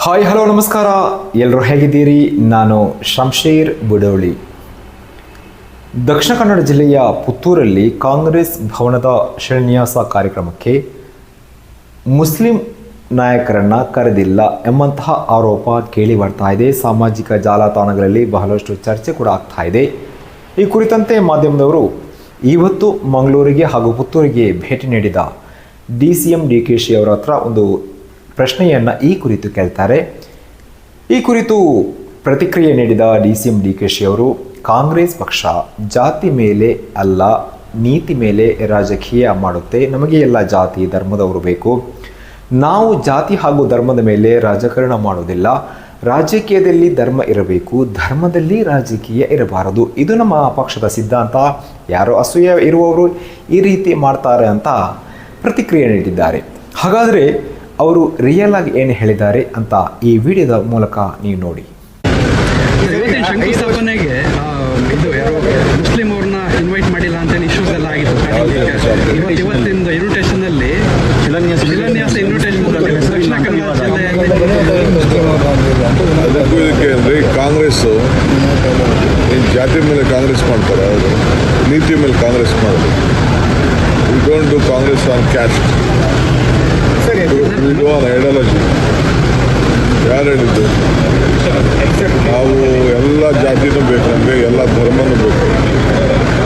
Hi hello ನಮಸ್ಕಾರ, ಎಲ್ಲರೂ ಹೇಗಿದ್ದೀರಿ? ನಾನು ಶಂಶೇರ್ ಬುಡೋಳಿ. ದಕ್ಷಿಣ ಕನ್ನಡ ಜಿಲ್ಲೆಯ ಪುತ್ತೂರಲ್ಲಿ ಕಾಂಗ್ರೆಸ್ ಭವನದ ಶಿಲಾನ್ಯಾಸ ಕಾರ್ಯಕ್ರಮಕ್ಕೆ ಮುಸ್ಲಿಂ ನಾಯಕರನ್ನು ಕರೆದಿಲ್ಲ ಎಂಬಂತಹ ಆರೋಪ ಕೇಳಿ ಬರ್ತಾ ಇದೆ. ಸಾಮಾಜಿಕ ಜಾಲತಾಣಗಳಲ್ಲಿ ಬಹಳಷ್ಟು ಚರ್ಚೆ ಕೂಡ ಆಗ್ತಾ ಇದೆ. ಈ ಕುರಿತಂತೆ ಮಾಧ್ಯಮದವರು ಇವತ್ತು ಮಂಗಳೂರಿಗೆ ಹಾಗೂ ಪುತ್ತೂರಿಗೆ ಭೇಟಿ ನೀಡಿದ DCM DKಶಿ ಅವರ ಹತ್ರ ಒಂದು ಪ್ರಶ್ನೆಯನ್ನು ಈ ಕುರಿತು ಕೇಳ್ತಾರೆ. ಈ ಕುರಿತು ಪ್ರತಿಕ್ರಿಯೆ ನೀಡಿದ DCM DKಶಿ ಅವರು, ಕಾಂಗ್ರೆಸ್ ಪಕ್ಷ ಜಾತಿ ಮೇಲೆ ಅಲ್ಲ ನೀತಿ ಮೇಲೆ ರಾಜಕೀಯ ಮಾಡುತ್ತೆ. ನಮಗೆ ಎಲ್ಲ ಜಾತಿ ಧರ್ಮದವರು ಬೇಕು. ನಾವು ಜಾತಿ ಹಾಗೂ ಧರ್ಮದ ಮೇಲೆ ರಾಜಕಾರಣ ಮಾಡೋದಿಲ್ಲ. ರಾಜಕೀಯದಲ್ಲಿ ಧರ್ಮ ಇರಬೇಕು, ಧರ್ಮದಲ್ಲಿ ರಾಜಕೀಯ ಇರಬಾರದು. ಇದು ನಮ್ಮ ಪಕ್ಷದ ಸಿದ್ಧಾಂತ. ಯಾರೋ ಅಸೂಯೆ ಇರುವವರು ಈ ರೀತಿ ಮಾಡ್ತಾರೆ ಅಂತ ಪ್ರತಿಕ್ರಿಯೆ ನೀಡಿದ್ದಾರೆ. ಹಾಗಾದರೆ ಅವರು ರಿಯಲ್ ಆಗಿ ಏನು ಹೇಳಿದ್ದಾರೆ ಅಂತ ಈ ವಿಡಿಯೋದ ಮೂಲಕ ನೀವು ನೋಡಿ. ಇವತ್ತಿನ ಶಂಕುಸ್ಥಾಪನೆಗೆ ಇದು ಯಾರೋ ಮುಸ್ಲಿಂ ಅವ್ರನ್ನ ಇನ್ವೈಟ್ ಮಾಡಿಲ್ಲ ಅಂತ ಇಶ್ಯೂಸ್ ಎಲ್ಲ ಆಗಿತ್ತು. ಇವತ್ತಿನ ಇನ್ವಿಟೇಷನ್ ಅಲ್ಲಿ ಶಿಲಾನ್ಯಾಸ ಇನ್ವಿಟೇಷನ್ ದಕ್ಷಿಣ ಕನ್ನಡ ಜಿಲ್ಲೆಯಲ್ಲಿ ಅದಕ್ಕೂ ಇದಕ್ಕೆ ಅಂದರೆ ಕಾಂಗ್ರೆಸ್ಸು ಜಾತಿ ಮೇಲೆ ಕಾಂಗ್ರೆಸ್ ಮಾಡ್ತಾರೆ, ಅವರು ನೀತಿ ಮೇಲೆ ಕಾಂಗ್ರೆಸ್ ಮಾಡೋದು. We don't do Congress on caste, we do on ideology. ಯಾರು ಹೇಳಿದ್ದು? ನಾವು ಎಲ್ಲ ಜಾತಿನೂ ಬೇಕು, ನಮಗೆ ಎಲ್ಲ ಧರ್ಮನೂ ಬೇಕು.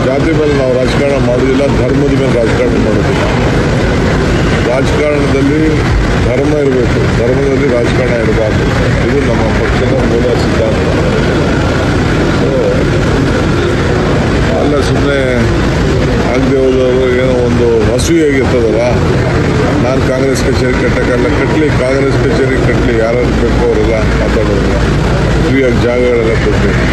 ಜಾತಿ ಮೇಲೆ ನಾವು ರಾಜಕಾರಣ ಮಾಡೋದಿಲ್ಲ, ಧರ್ಮದ ಮೇಲೆ ರಾಜಕಾರಣ ಮಾಡೋದಿಲ್ಲ. ರಾಜಕಾರಣದಲ್ಲಿ ಧರ್ಮ ಇರಬೇಕು, ಧರ್ಮದಲ್ಲಿ ರಾಜಕಾರಣ ಇರಬಾರ್ದು. ಇದು ನಮ್ಮ ಪಕ್ಷದ ಮೂಲ ಸಿದ್ಧಾಂತ. ಅಲ್ಲ ಸುಮ್ಮನೆ ಆಗದೆ ಹೋದವರು ಏನೋ ಒಂದು ಅಸೂಯಾಗಿರ್ತದಲ್ಲ, ನಾನು ಕಾಂಗ್ರೆಸ್ ಕಚೇರಿ ಕಟ್ಟೋಕ್ಕಲ್ಲ, ಕಟ್ಟಲಿ ಕಾಂಗ್ರೆಸ್ ಕಚೇರಿ ಕಟ್ಟಲಿ, ಯಾರು ಬೇಕು ಅವರೆಲ್ಲ ಮಾತಾಡೋದಿಲ್ಲ. ಫ್ರೀಯಾಗಿ ಜಾಗಗಳೆಲ್ಲ ಕೊಡ್ತೀನಿ.